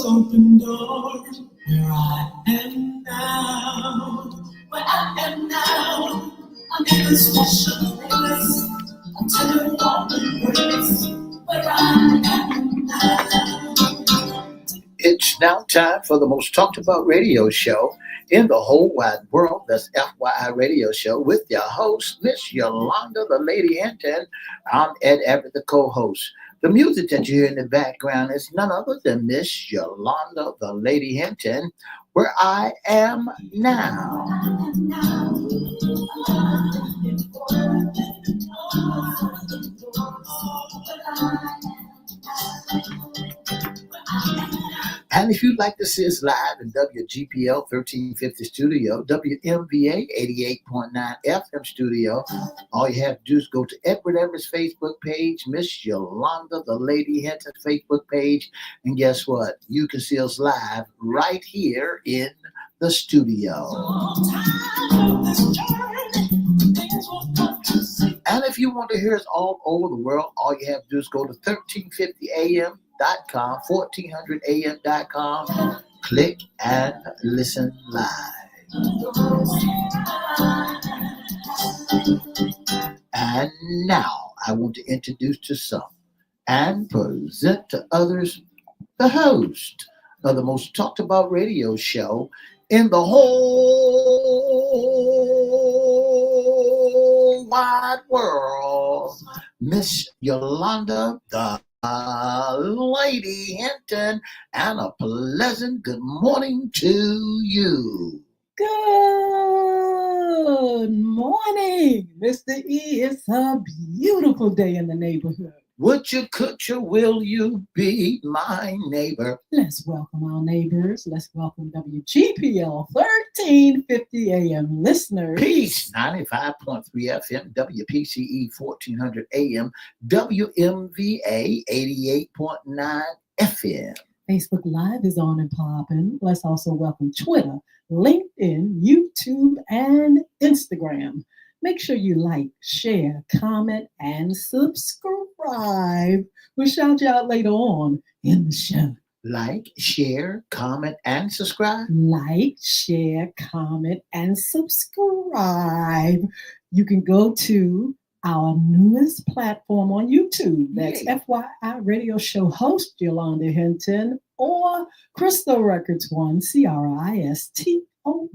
closed open doors. Where I am now, where I am now, I'm in a special place. I'm telling all the words where I am now. It's now time for the most talked about radio show in the whole wide world. That's FYI Radio Show with your host, Miss Yolanda, the Lady Hinton. I'm Ed Everett, the co-host. The music that you hear in the background is none other than Miss Yolanda, the Lady Hinton, where I am now. And if you'd like to see us live in WGPL 1350 Studio, WMVA 88.9 FM Studio, all you have to do is go to Everette's Facebook page, Miss Yolanda, the Lady Hinton Facebook page, and guess what? You can see us live right here in the studio. And if you want to hear us all over the world, all you have to do is go to 1350am.com, 1400am.com, click and listen live. And now I want to introduce to some and present to others the host of the most talked about radio show in the whole wide world, Miss Yolanda, the Lady Hinton, and a pleasant good morning to you. Good morning, Mr. E. It's a beautiful day in the neighborhood. Would you, could you, will you be my neighbor? Let's welcome our neighbors. Let's welcome WGPL 1350 AM listeners. Peace, 95.3 FM, WPCE 1400 AM, WMVA 88.9 FM. Facebook Live is on and popping. Let's also welcome Twitter, LinkedIn, YouTube, and Instagram. Make sure you like, share, comment, and subscribe. We'll shout you out later on in the show. Like, share, comment, and subscribe. Like, share, comment, and subscribe. You can go to our newest platform on YouTube. That's FYI Radio Show host Yolanda Hinton or Crystal Records 1, CRISTO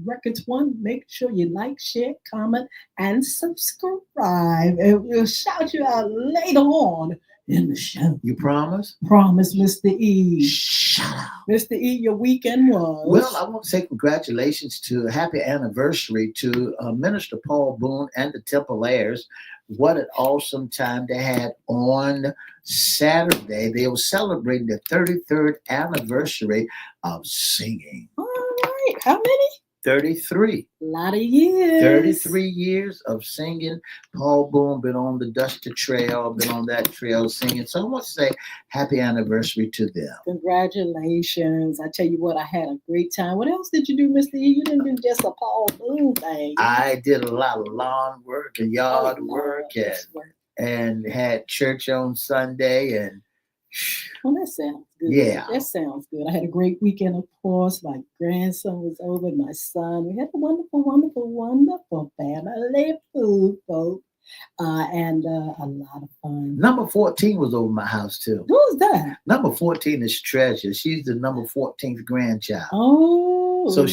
Records 1. Make sure you like, share, comment, and subscribe. And we'll shout you out later on in the show. You promise? Promise, Mr. E. Shut up. Mr. E, your weekend was? Well, I want to say congratulations to happy anniversary to Minister Paul Boone and the Temple Airs. What an awesome time they had on Saturday. They were celebrating the 33rd anniversary of singing. All right. How many? 33. A lot of years. 33 years of singing. Paul Boone been on the Dusty Trail, been on that trail singing. So I want to say happy anniversary to them. Congratulations. I tell you what, I had a great time. What else did you do, Mr. E? You didn't do just a Paul Boone thing. I did a lot of lawn work and yard work and had church on Sunday. And well, that sounds good. Yeah. That sounds good. I had a great weekend, of course. My grandson was over, my son. We had a wonderful, wonderful, wonderful family food, folks. And a lot of fun. Number 14 was over my house, too. Who's that? Number 14 is Treasure. She's the number 14th grandchild. Oh. So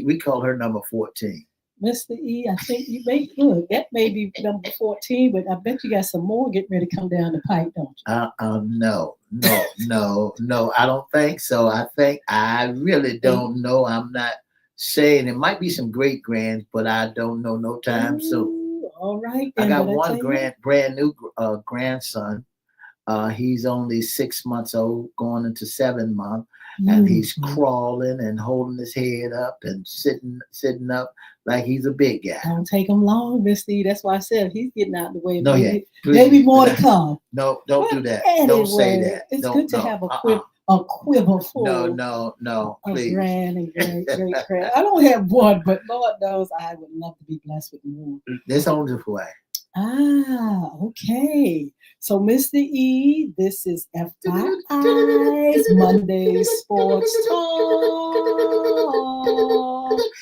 we call her number 14. Mr. E, I think you may look. That may be number 14, but I bet you got some more getting ready to come down the pipe, don't you? No. I don't think so. I really don't know. I'm not saying it might be some great grands, but I don't know no time soon. All right. I got one brand new grandson. He's only 6 months old, going into 7 months. And he's crawling and holding his head up and sitting up like he's a big guy. Don't take him long, Misty. That's why I said he's getting out of the way. No, maybe more to come. No, don't do that. Anyway, don't say that. It's good to have a quiver full. No, please. Grand and great. I don't have one, but Lord knows I would love to be blessed with more. It's on the way. Okay. So, Mr. E, this is FYI's Monday Sports Talk.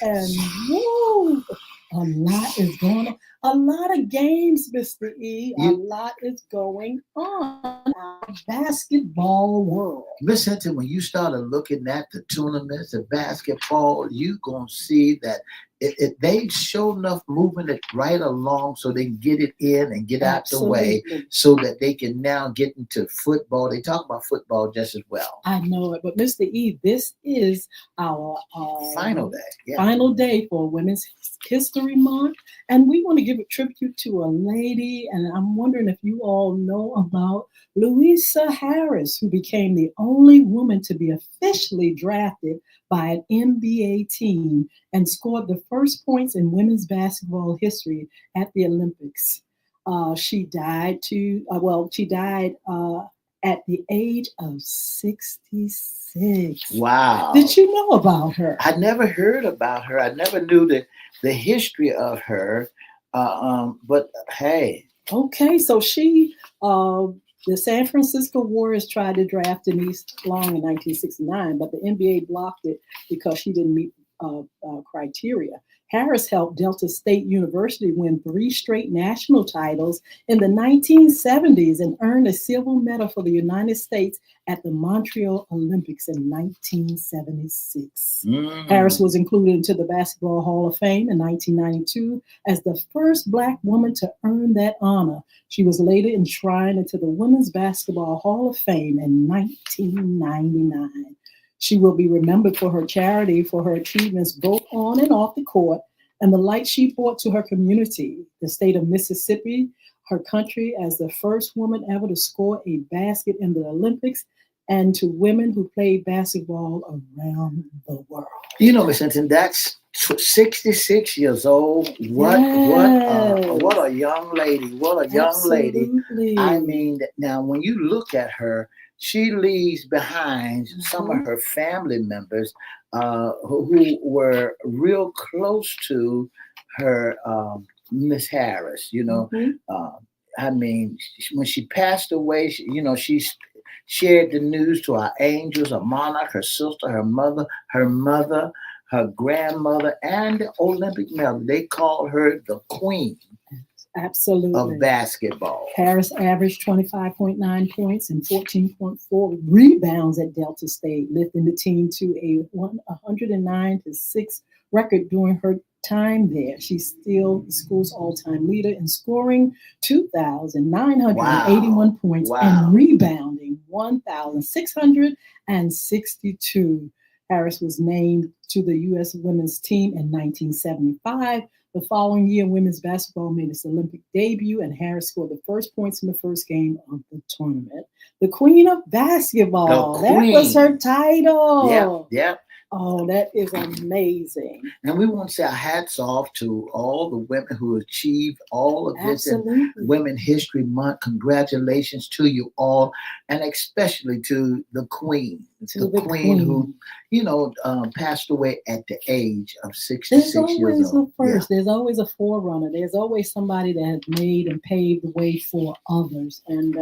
And woo, a lot is going on. A lot of games, Mr. E. A lot is going on in our basketball world. Miss Hinton, when you started looking at the tournaments of basketball, you gonna see that they show enough moving it right along so they can get it in and get out the way so that they can now get into football. They talk about football just as well. I know it, but Mr. E, this is our final day. Yeah. Final day for Women's History Month. And we want to give a tribute to a lady, and I'm wondering if you all know about Louisa Harris, who became the only woman to be officially drafted by an NBA team and scored the first points in women's basketball history at the Olympics. She died at the age of 66. Wow. Did you know about her? I never heard about her. I never knew the history of her. But hey. Okay, so she, the San Francisco Warriors tried to draft Denise Long in 1969, but the NBA blocked it because she didn't meet criteria. Harris helped Delta State University win 3 straight national titles in the 1970s and earned a silver medal for the United States at the Montreal Olympics in 1976. Harris was included into the Basketball Hall of Fame in 1992 as the first Black woman to earn that honor. She was later enshrined into the Women's Basketball Hall of Fame in 1999. She will be remembered for her charity, for her achievements both on and off the court, and the light she brought to her community, the state of Mississippi, her country, as the first woman ever to score a basket in the Olympics, and to women who played basketball around the world. You know, Miss Hinton, that's 66 years old. What a young lady. What a young lady. I mean, now when you look at her, she leaves behind some of her family members who were real close to her, Miss Harris. You know, I mean, when she passed away, she shared the news to our angels, her monarch, her sister, her mother, her grandmother, and the Olympic medal. They called her the queen. Absolutely. Of basketball. Harris averaged 25.9 points and 14.4 rebounds at Delta State, lifting the team to a 109-6 record during her time there. She's still the school's all-time leader in scoring 2,981 points and rebounding 1,662. Harris was named to the U.S. women's team in 1975. The following year, women's basketball made its Olympic debut, and Harris scored the first points in the first game of the tournament. The Queen of Basketball. That was her title. Yeah. Oh, that is amazing. And we want to say our hats off to all the women who achieved all of this in Women's History Month. Congratulations to you all, and especially to the Queen. The queen who, passed away at the age of 66 years old. There's always a first. Yeah. There's always a forerunner. There's always somebody that has made and paved the way for others. And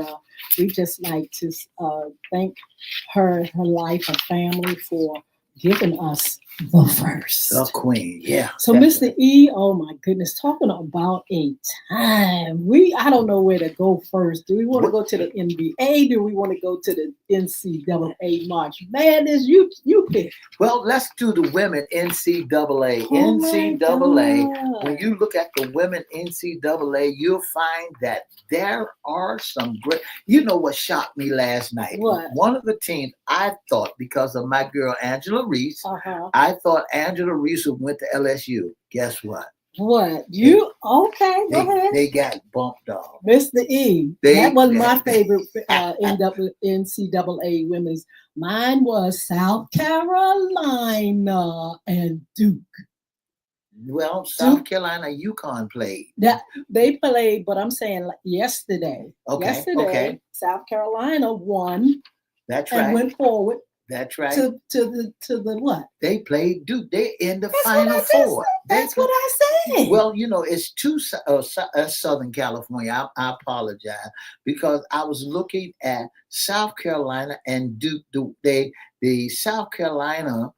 we just like to thank her life, her family for giving us the first. The queen, yeah. So definitely. Mr. E, oh my goodness, talking about a time. I don't know where to go first. Do we want to go to the NBA? Do we want to go to the NCAA March Madness? You pick. Well, let's do the women NCAA. NCAA. When you look at the women NCAA, you'll find that there are some great. You know what shocked me last night? What? One of the teams, I thought, because of my girl Angela Reese, I thought Angela Reese went to LSU. Guess what? What? Okay, go ahead. They got bumped off. Mr. E. That was my favorite NCAA women's. Mine was South Carolina and Duke. Well, South Carolina, UConn played. They played, but I'm saying like yesterday. Okay. South Carolina won. That's right. And went forward. That's right. To the what? They played Duke. They in the That's Final what I Four. just said. That's what I said. Well, it's Southern California. I apologize because I was looking at South Carolina and Duke. The South Carolina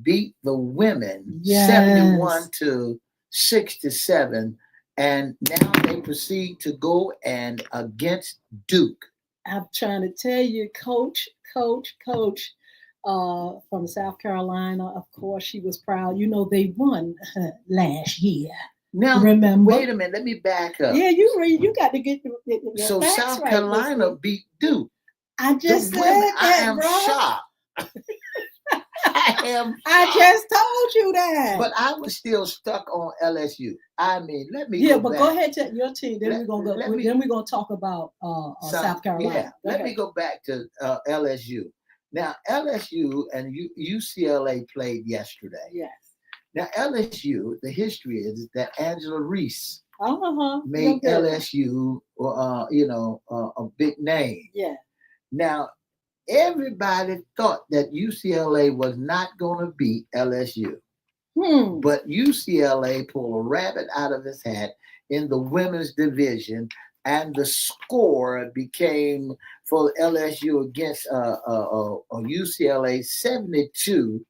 beat the women 71-67, and now they proceed to go and against Duke. I'm trying to tell you, coach from South Carolina. Of course, she was proud. They won last year. Now, remember? Wait a minute. Let me back up. Yeah, you got to get your so facts South right, Carolina beat Duke. I just said women, that, I am bro. shocked. I am shocked. I just told you that. But I was still stuck on LSU. I mean, let me go back. Go ahead to your team. Then we're gonna go. Then we're gonna talk about South Carolina. Yeah, let me go back to LSU. Now LSU and UCLA played yesterday. Yes. Now LSU, the history is that Angela Reese made LSU, a big name. Yeah. Now everybody thought that UCLA was not going to beat LSU. But UCLA pulled a rabbit out of his hat in the women's division, and the score became for LSU against UCLA 72-62.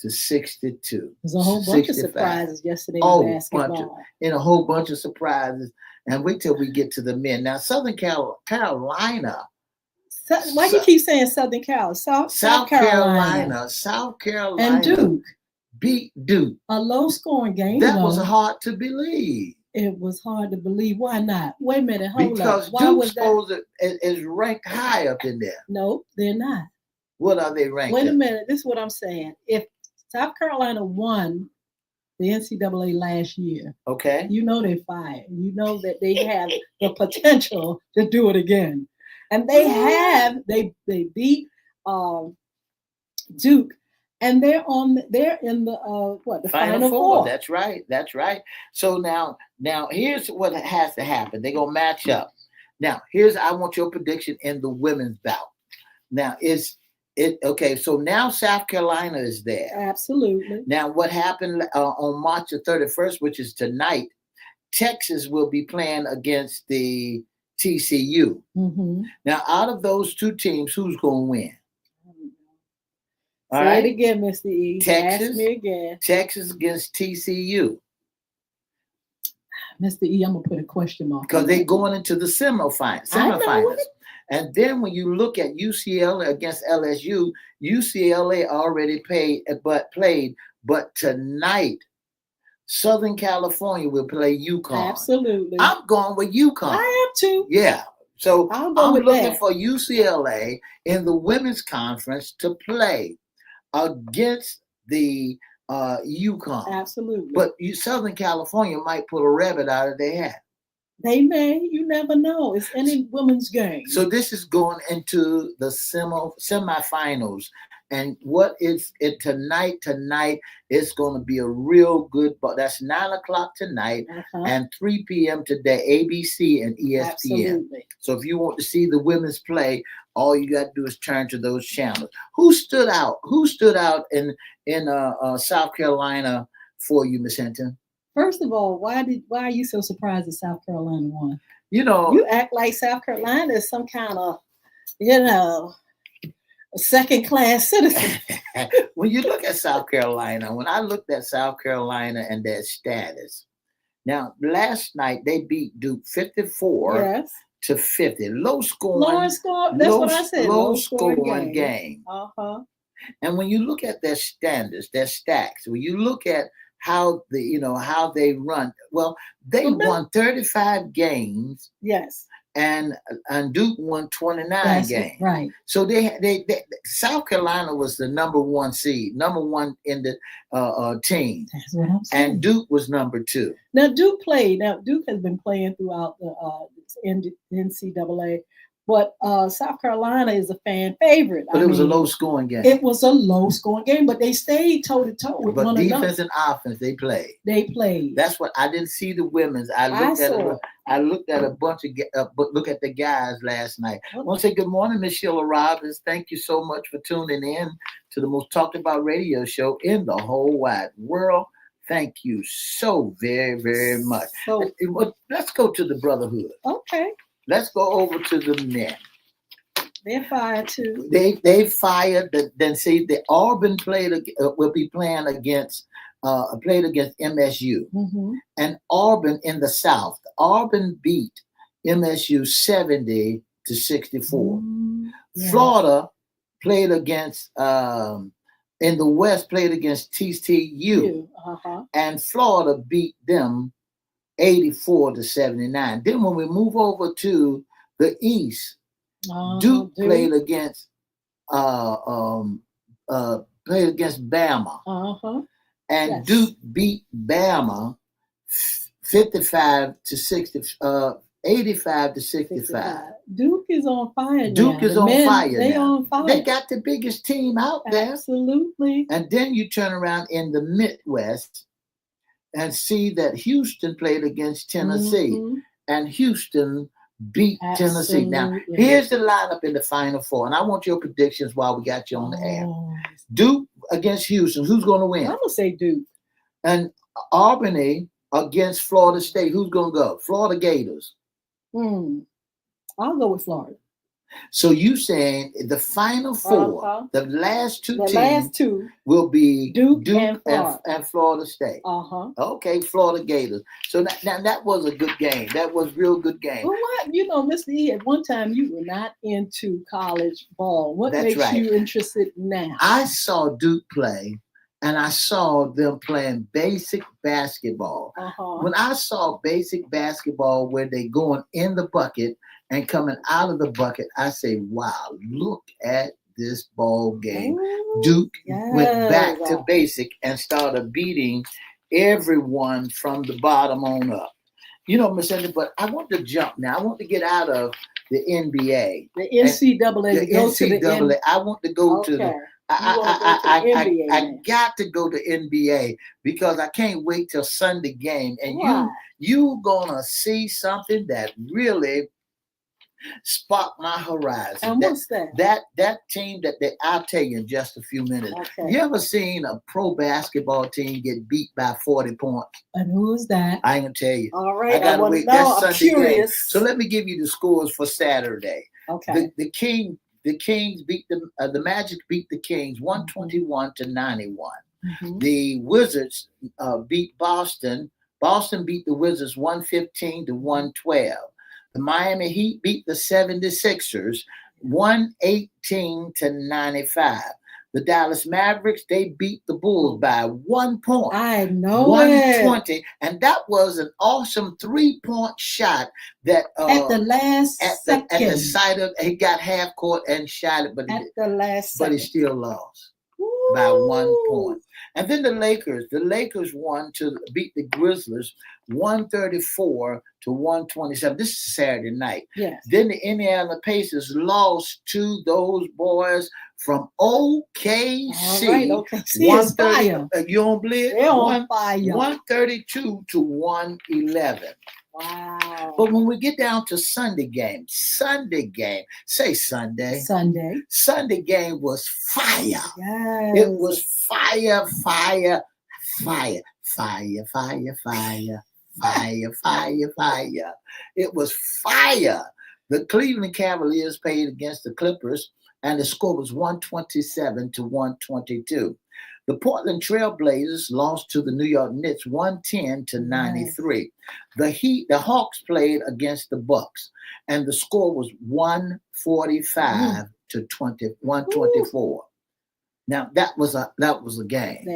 There's a whole bunch of surprises yesterday in basketball. A whole bunch of surprises. And wait till we get to the men. Now, Southern Carolina. Why do you keep saying Southern Cal? South Carolina. South Carolina. And Duke. Beat Duke. A low-scoring game. That was hard to believe. It was hard to believe. Why not? Wait a minute. Hold because up. Why Duke was that? is ranked high up in there. No, they're not. What are they ranked? Wait a minute. This is what I'm saying. If South Carolina won the NCAA last year, okay, they're fired. You know that they have the potential to do it again, and they have. They beat Duke. And they're in the Final Four. That's right. So now here's what has to happen. They're gonna match up. Now I want your prediction in the women's bout. Now okay? So now South Carolina is there. Absolutely. Now what happened on March the 31st, which is tonight? Texas will be playing against the TCU. Mm-hmm. Now out of those two teams, who's gonna win? Say it again, Mr. E. Texas, ask me again. Texas against TCU. Mr. E, I'm going to put a question mark. Because they're going into the semifinals. And then when you look at UCLA against LSU, UCLA already played, but tonight, Southern California will play UConn. Absolutely. I'm going with UConn. I am too. Yeah. So I'm looking for UCLA in the women's conference to play against the UConn. Absolutely. But Southern California might pull a rabbit out of their hat. They may. You never know. It's any women's game. So this is going into the semifinals. And what is it tonight? Tonight it's going to be a real good ball. That's 9:00 tonight and 3 p.m. today, ABC and ESPN. Absolutely. So if you want to see the women's play, all you got to do is turn to those channels. Who stood out? Who stood out in South Carolina for you, Miss Hinton? First of all, why are you so surprised that South Carolina won? You act like South Carolina is some kind of, a second-class citizen. When you look at South Carolina, when I looked at South Carolina and their status, now last night they beat Duke 54 to 50. Low scoring. That's what I said. Low scoring game. And when you look at their standards, their stacks, when you look at how they run, well, they won 35 games. Yes. And Duke won 29 games. Right. So they South Carolina was the number one seed, number one in the team. That's what I'm saying. And Duke was number 2. Now Duke played. Now Duke has been playing throughout the NCAA, But South Carolina is a fan favorite. But it was a low scoring game. It was a low scoring game, but they stayed toe to toe with one another. But defense and offense, they played. They played. That's what I didn't see the women's. I looked at a bunch of look at the guys last night. I want to say good morning, Miss Sheila Robbins. Thank you so much for tuning in to the most talked about radio show in the whole wide world. Thank you so very, very much. So, let's go to the brotherhood. Okay. Let's go over to the men. They're fired too. They fired. Then see the Auburn will be playing against MSU, and Auburn in the South. Auburn beat MSU 70-64. Yeah. Florida played against in the West played against TCU, and Florida beat them 84-79. Then when we move over to the East, Duke played against Bama, and Duke beat Bama 85-65. Duke is on fire. Duke is on fire. They on fire. They got the biggest team out there. Absolutely. And then you turn around in the Midwest and see that Houston played against Tennessee, and Houston beat Tennessee. Now, here's the lineup in the Final Four, and I want your predictions while we got you on the air. Duke against Houston. Who's going to win? I'm going to say Duke. And Albany against Florida State. Who's going to go? Florida Gators. I'll go with Florida. So you saying the Final Four, the last two teams will be Duke and Florida State. Okay, Florida Gators. So that was a good game. That was real good game. Well, what? Mr. E, at one time you were not into college ball. What makes you interested now? I saw Duke play, and I saw them playing basic basketball. When I saw basic basketball where they going in the bucket and coming out of the bucket, I say, wow, look at this ball game. Duke went back to basic and started beating everyone from the bottom on up. Miss Cindy, but I want to jump now. I want to get out of the NBA. The NCAA. I want to go to the I got to go to NBA because I can't wait till Sunday game. And you gonna see something that really sparked my horizon. And what's that? That team I'll tell you in just a few minutes. Okay. You ever seen a pro basketball team get beat by 40 points? And who is that? I ain't gonna tell you. All right, I want to know. I'm curious. Game. So let me give you the scores for Saturday. Okay. The Kings beat the Magic beat the Kings 121-91. The Wizards beat Boston. Boston beat the Wizards 115-112. The Miami Heat beat the 76ers 118-95. The Dallas Mavericks, they beat the Bulls by 1 point. I know 120. And that was an awesome 3-point shot that at the last second. At the side of he got half court and shot it, but at the last second. But he still lost by 1 point. And then the Lakers won to beat the Grizzlies 134-127. This is Saturday night. Yes. Then the Indiana Pacers lost to those boys from OKC. All right, OKC is fire. You don't believe it? They're on fire. 132-111. Wow. But when we get down to Sunday game, Sunday game was fire. Yes. It was fire. It was fire. The Cleveland Cavaliers played against the Clippers, and the score was 127-122. The Portland Trail Blazers lost to the New York Knicks 110-93. The Hawks played against the Bucks, and the score was 145-124. Now that was a game.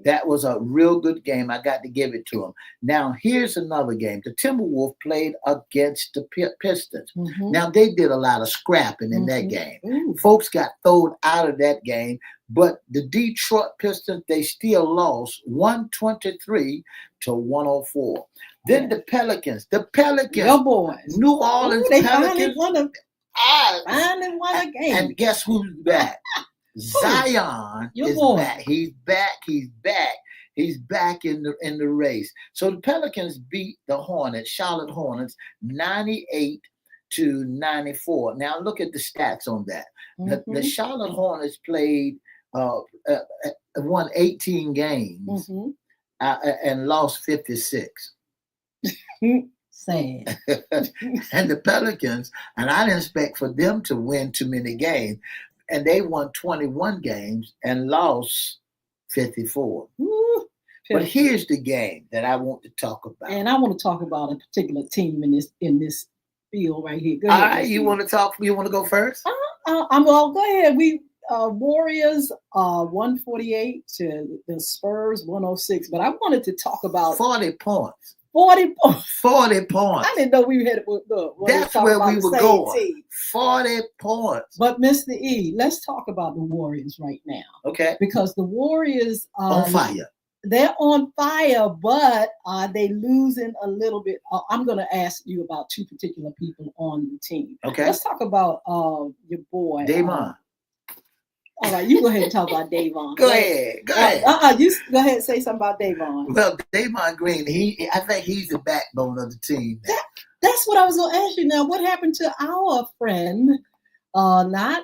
That was a real good game. I got to give it to them. Now here's another game. The Timberwolves played against the Pistons. Now they did a lot of scrapping in that game. Folks got thrown out of that game, but the Detroit Pistons, they still lost 123-104. Then the Pelicans, Your boys. New Orleans they Pelicans. finally won Finally won a game. And guess who's back? Zion Your is boy. back. He's back. He's back in the race. So the Pelicans beat the Charlotte Hornets, 98-94. Now look at the stats on that. The Charlotte Hornets played, won 18 games and lost 56. Sad. And the Pelicans, and I didn't expect for them to win too many games, and they won 21 games and lost 54. Ooh, but here's the game that I want to talk about. And I want to talk about a particular team in this field right here. Go All ahead. right, you want to talk? You want to go first? Well, go ahead. We Warriors 148 to the Spurs 106. But I wanted to talk about 40 points. 40 points. 40 points. I didn't know we had. That's where we were going. Team. 40 points. But Mr. E, let's talk about the Warriors right now. Okay. Because the Warriors on fire. They're on fire, but are they losing a little bit? I'm going to ask you about two particular people on the team. Okay. Let's talk about your boy. Damon. All right, you go ahead and talk about Davon. Go ahead. You go ahead and say something about Davon. Well, Damon Green, I think he's the backbone of the team. That's what I was going to ask you now. What happened to our friend? Not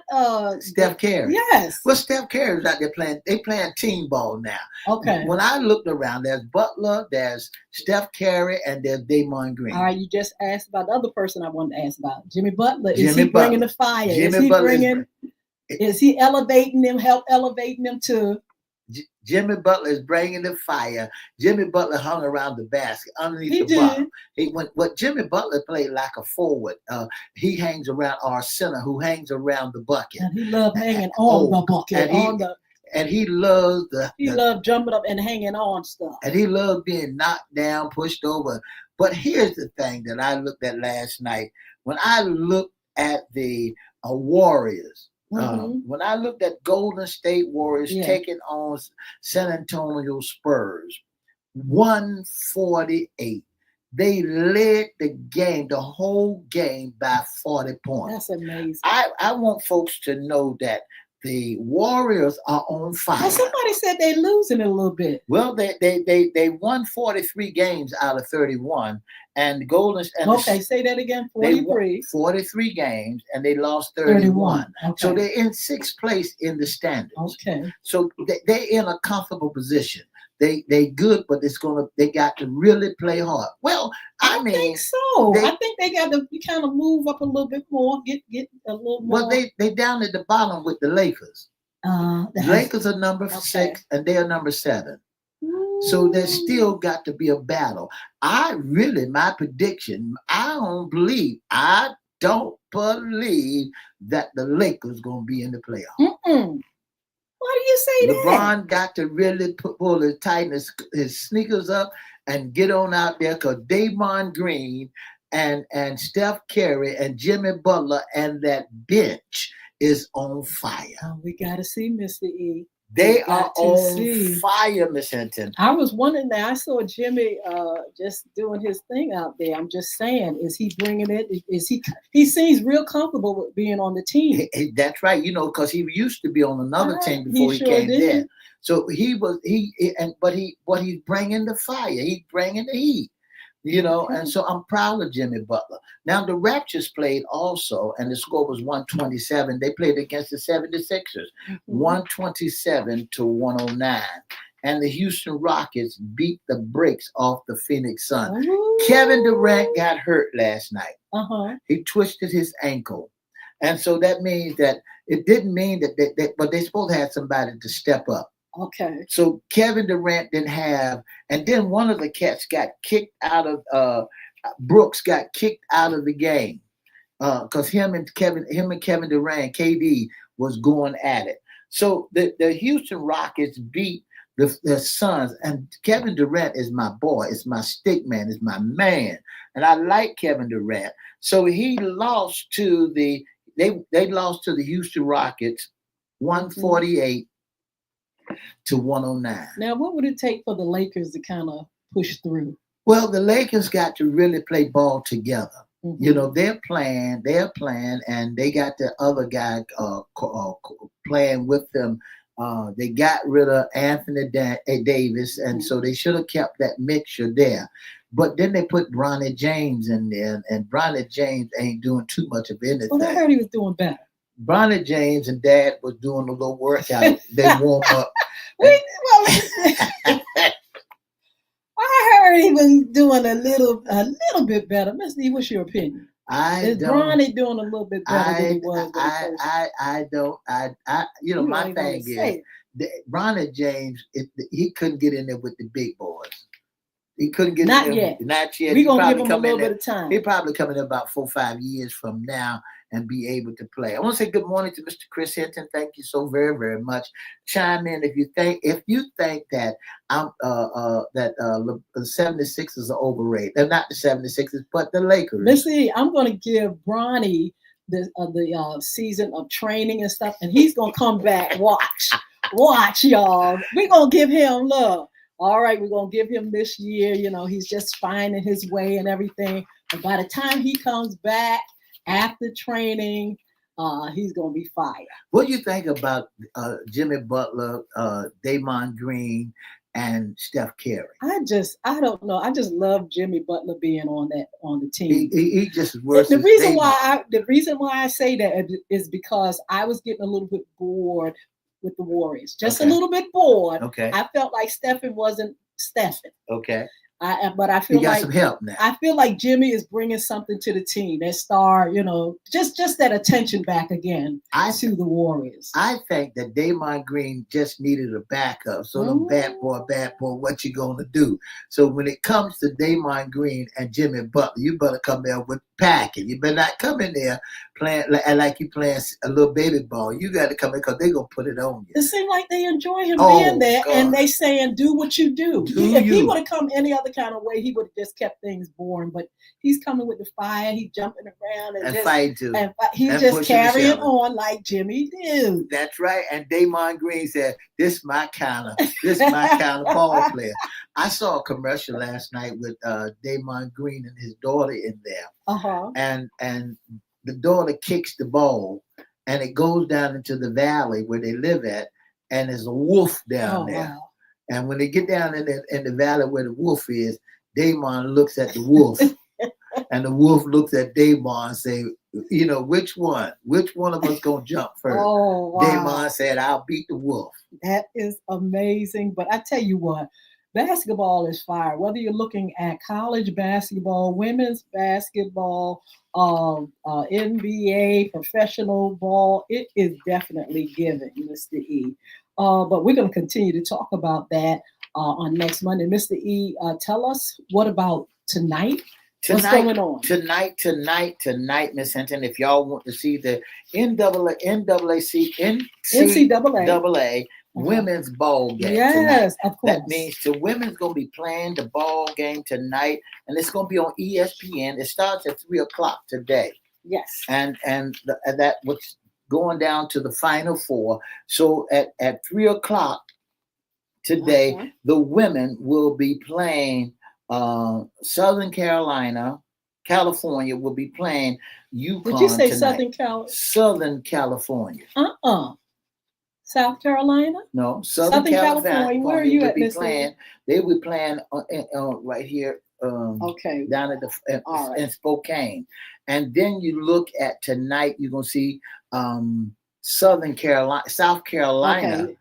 Steph Curry. Yes. Well, Steph Curry is out there playing. They playing team ball now. Okay. When I looked around, there's Butler, there's Steph Curry, and there's Damon Green. All right, you just asked about the other person I wanted to ask about, Jimmy Butler. Is he bringing the fire? Is he elevating them? Help elevating them to? Jimmy Butler is bringing the fire. Jimmy Butler hung around the basket underneath the bottom. What Jimmy Butler played like a forward. He hangs around our center, who hangs around the bucket. And he loved hanging on the bucket. And he loves loved jumping up and hanging on stuff. And he loved being knocked down, pushed over. But here's the thing that I looked at last night. When I looked at the Warriors. When I looked at Golden State Warriors taking on San Antonio Spurs, 148. They led the game, the whole game, by 40 points. That's amazing. I want folks to know that the Warriors are on fire. Well, somebody said they're losing a little bit. Well, they won 43 games out of 31, and Golden. Say that again. 43. 43 games, and they lost 31. Okay. So they're in sixth place in the standings. Okay. So they're in a comfortable position. They good, but they got to really play hard. Well, I think so. I think they got to kind of move up a little bit more, get a little more. Well, they down at the bottom with the Lakers. The Lakers are number 6, and they are number 7. Ooh. So there's still got to be a battle. My prediction, I don't believe that the Lakers going to be in the playoffs. Why do you say that? LeBron got to really tighten his sneakers up and get on out there, because Damon Green and Steph Curry and Jimmy Butler and that bench is on fire. Oh, we got to see, Mr. E. They are on fire, Miss Hinton. I was wondering that. I saw Jimmy just doing his thing out there. I'm just saying, is he bringing it? He seems real comfortable with being on the team. That's right. Because he used to be on another team before he came there. So but he's bringing the fire. He's bringing the heat. And so I'm proud of Jimmy Butler. Now, the Raptors played also, and the score was 127. They played against the 76ers, 127-109. And the Houston Rockets beat the brakes off the Phoenix Suns. Kevin Durant got hurt last night. He twisted his ankle. And so that means that it didn't mean that but they're supposed to have somebody to step up. Okay. So Kevin Durant didn't have, and then one of the cats got kicked out of, Brooks got kicked out of the game because him and Kevin Durant, KD, was going at it. So the Houston Rockets beat the Suns, and Kevin Durant is my boy, is my stick man, is my man, and I like Kevin Durant. So he lost to they lost to the Houston Rockets 148-109. Now, what would it take for the Lakers to kind of push through? Well, the Lakers got to really play ball together. You know, they're playing, and they got the other guy playing with them. They got rid of Anthony Davis, and so they should have kept that mixture there. But then they put Bronny James in there, and Bronny James ain't doing too much of anything. Well, I heard he was doing better. Bronny James and Dad was doing a little workout. They warm up. I heard he was doing a little bit better. Mr. E, what's your opinion? Is Bronny doing a little bit better than he was? You know, my thing is Bronny James. He couldn't get in there with the big boys. He couldn't get not in there. Yet. Not yet. We're gonna give him a little bit of time. He'll probably come in about 4 or 5 years from now and be able to play. I want to say good morning to Mr. Chris Hinton. Thank you so very, very much. Chime in if you think that the 76ers are overrated. They're not the 76ers, but the Lakers. Listen, I'm going to give Bronny the season of training and stuff, and he's going to come back. Watch, y'all. We're going to give him love. All right, we're going to give him this year. You know, he's just finding his way and everything. But by the time he comes back after training, he's going to be fire. What do you think about Jimmy Butler, Draymond Green, and Steph Curry? I don't know. I just love Jimmy Butler being on the team. He just works. The reason why I say that is because I was getting a little bit bored with the Warriors. Just a little bit bored. Okay. I felt like Stephen wasn't Stephen. Okay. But I feel like some help now. I feel like Jimmy is bringing something to the team. That star, you know, just that attention back again to the Warriors. I think that Draymond Green just needed a backup. So bad boy, what you gonna do? So when it comes to Draymond Green and Jimmy Butler, you better come there with packing. You better not come in there playing like you playing a little baby ball. You got to come in because they're gonna put it on you. It seems like they enjoy him being there, God. And they saying do what you do. If he would have come any other kind of way, he would have just kept things boring. But he's coming with the fire. He's jumping around and fighting too. And he's just carrying on like Jimmy did. That's right. And Draymond Green said, "This my kind of ball player." I saw a commercial last night with Draymond Green and his daughter in there, and the daughter kicks the ball, and it goes down into the valley where they live at, and there's a wolf down there. Wow. And when they get down in the valley where the wolf is, Draymond looks at the wolf, and the wolf looks at Draymond and say, "You know, which one of us gonna jump first?" Oh, wow. Draymond said, "I'll beat the wolf." That is amazing. But I tell you what, basketball is fire. Whether you're looking at college basketball, women's basketball, NBA, professional ball, it is definitely giving, Mr. E. But we're going to continue to talk about that on next Monday. Mr. E, tell us, what about tonight? What's going on? Tonight, Miss Hinton, if y'all want to see the NCAA women's ball game. Yes, tonight. Of course. That means the women's going to be playing the ball game tonight, and it's going to be on ESPN. It starts at 3:00 today. Yes. And that what's going down to the Final Four. So at 3:00 today, the women will be playing. Southern California will be playing UConn. Did you say tonight. Southern California? South Carolina? No, Southern California. Where are you at, Miss? They will be playing right here. Down at in Spokane, and then you look at tonight. You're gonna see South Carolina. Okay.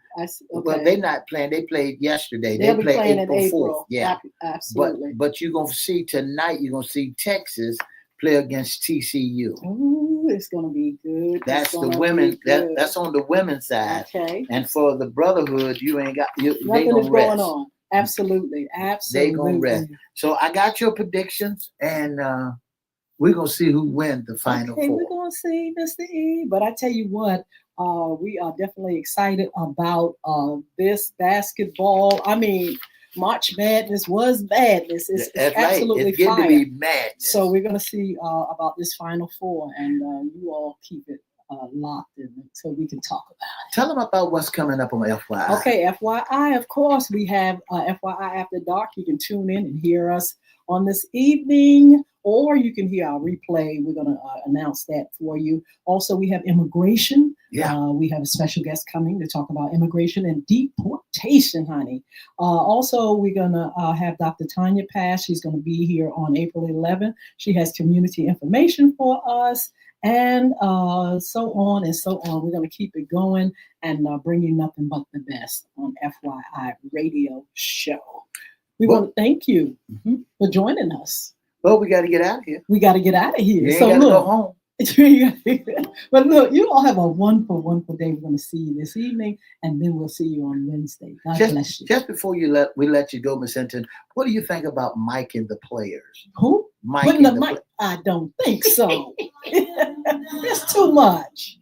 Well, they're not playing. They played yesterday. They'll they played April 4th. Yeah, absolutely. But you're gonna see tonight. You're gonna see Texas play against TCU. Ooh, it's gonna be good. That's the women. That's on the women's side. Okay. And for the brotherhood, you ain't got. Nothing is going on. Absolutely. They gonna rest. So I got your predictions, and we're gonna see who wins the Final Four. We're gonna see, Mr. E. But I tell you what. We are definitely excited about this basketball. I mean, March Madness was madness. It's absolutely fire. It's getting to be madness. So we're going to see about this Final Four, and you all keep it locked in so we can talk about it. Tell them about what's coming up on FYI. Okay, FYI, of course, we have FYI After Dark. You can tune in and hear us on this evening, or you can hear our replay. We're going to announce that for you. Also, we have immigration. We have a special guest coming to talk about immigration and deportation, honey. Also, we're going to have Dr. Tanya Pass. She's going to be here on April 11th. She has community information for us, and so on and so on. We're going to keep it going and bring you nothing but the best on FYI Radio Show. We want to thank you for joining us. Well, we got to get out of here. We got to get out of here. You ain't got to go home. But look, you all have a wonderful, wonderful day. We're going to see you this evening, and then we'll see you on Wednesday. God bless you. Just before we let you go, Miss Hinton, what do you think about Mike and the players? Who? Mike and the mic? I don't think so. It's too much.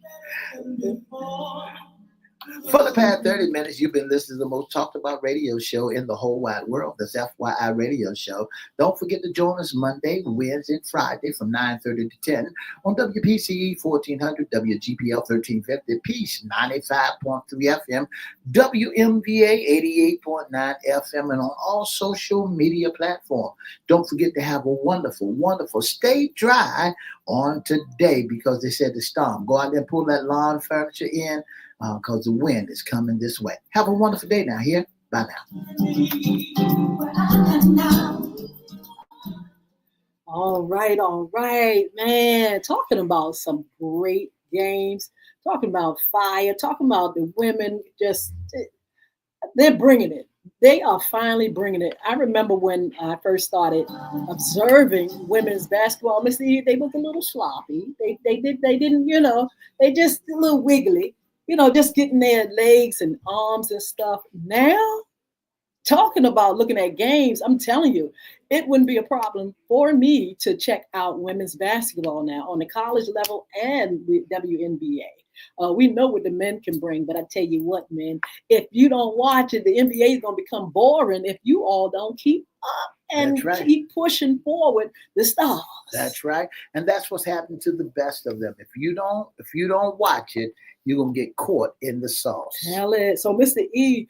For the past 30 minutes, you've been listening to the most talked about radio show in the whole wide world. That's FYI Radio Show. Don't forget to join us Monday, Wednesday, and Friday from 9:30 to 10 on WPCE 1400, WGPL 1350, Peace 95.3 FM, WMVA 88.9 FM, and on all social media platforms. Don't forget to have a wonderful, wonderful stay dry on today because they said the storm. Go out there and pull that lawn furniture in. Because the wind is coming this way. Have a wonderful day now here. Bye now. All right, man. Talking about some great games, talking about fire, talking about the women, they're bringing it. They are finally bringing it. I remember when I first started observing women's basketball, Miss E, they was a little sloppy. They didn't, they just a little wiggly. Just getting their legs and arms and stuff. Now, talking about looking at games, I'm telling you, it wouldn't be a problem for me to check out women's basketball now on the college level and with WNBA. We know what the men can bring, but I tell you what, men, if you don't watch it, the NBA is going to become boring if you all don't keep up and keep pushing forward the stars. That's right. And that's what's happened to the best of them. If you don't watch it, you're going to get caught in the sauce. Tell it. So, Mr. E,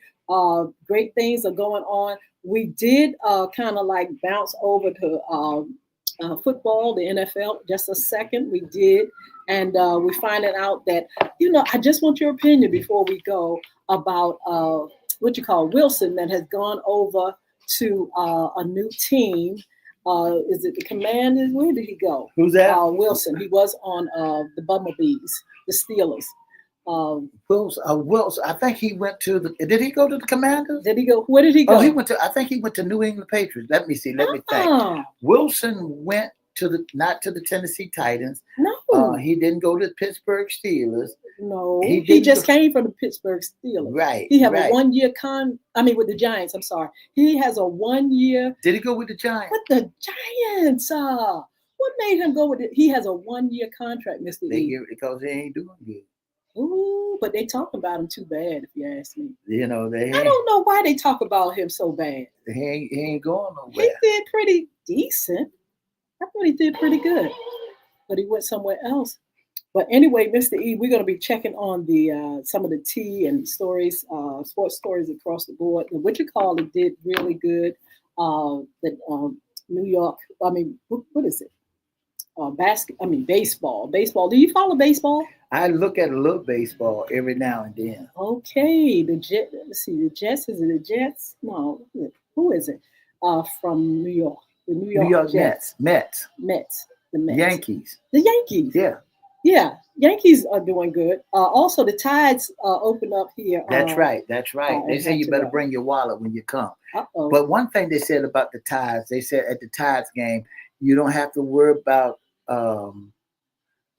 great things are going on. We did kind of like bounce over to football, the NFL, just a second. We did. And we finding out that, I just want your opinion before we go about Wilson that has gone over to a new team. Is it the Commanders? Where did he go? Who's that? Wilson. He was on the Bumblebees, the Steelers. Wilson. I think he went to did he go to the Commanders? Did he go? Where did he go? Oh, I think he went to New England Patriots. Let me see. Let me think. Wilson went not to the Tennessee Titans. No. He didn't go to the Pittsburgh Steelers. No. He just came from the Pittsburgh Steelers. Right. He had a 1 year with the Giants. I'm sorry. He has a 1 year. Did he go with the Giants? With the Giants. What made him go with it? He has a 1 year contract, Mr. E. Because he ain't doing good. Ooh, but they talk about him too bad, if you ask me. I don't know why they talk about him so bad. He ain't going nowhere. He did pretty decent. I thought he did pretty good, but he went somewhere else. But anyway, Mr. E, we're going to be checking on the some of the tea and stories, sports stories across the board. And it did really good. New York. What is it? Baseball. Baseball. Do you follow baseball? I look at a little baseball every now and then. Okay, the Jets. Is it the Jets? No, who is it? From New York. The New York Jets. Mets. The Mets. Yankees. The Yankees. Yeah. Yankees are doing good. Also, the Tides open up here. That's right. They say you better bring your wallet when you come. Uh-oh. But one thing they said about the Tides, they said at the Tides game, you don't have to worry about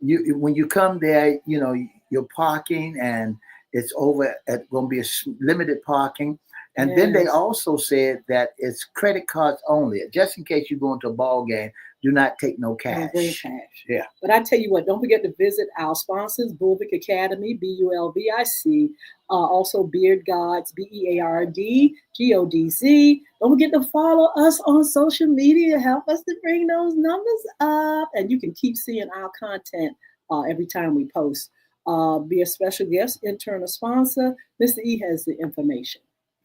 when you come there, you're parking and it's over at going to be a limited parking. And then they also said that it's credit cards only. Just in case you go into a ball game, do not take no cash. Yeah. But I tell you what, don't forget to visit our sponsors, Bulvic Academy, BULVIC, also Beard Gods, BEARD, GODZ. Don't forget to follow us on social media. Help us to bring those numbers up. And you can keep seeing our content every time we post. Be a special guest, intern, or sponsor. Mr. E has the information.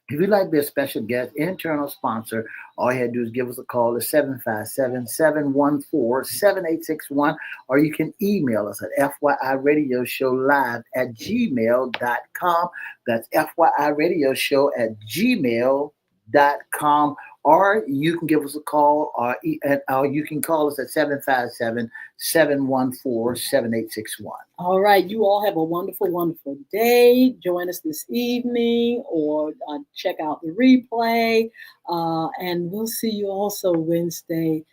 If you'd like to be a special guest, internal sponsor, all you have to do is give us a call at 757-714-7861, or you can email us at FYIRadiosHowLive@gmail.com. That's FYIRadioshow@gmail.com. Or you can give us a call, or you can call us at 757-714-7861. All right. You all have a wonderful, wonderful day. Join us this evening or check out the replay. And we'll see you also Wednesday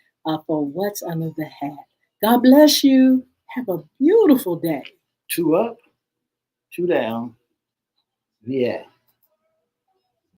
for What's Under the Hat. God bless you. Have a beautiful day. Two up, two down. Yeah.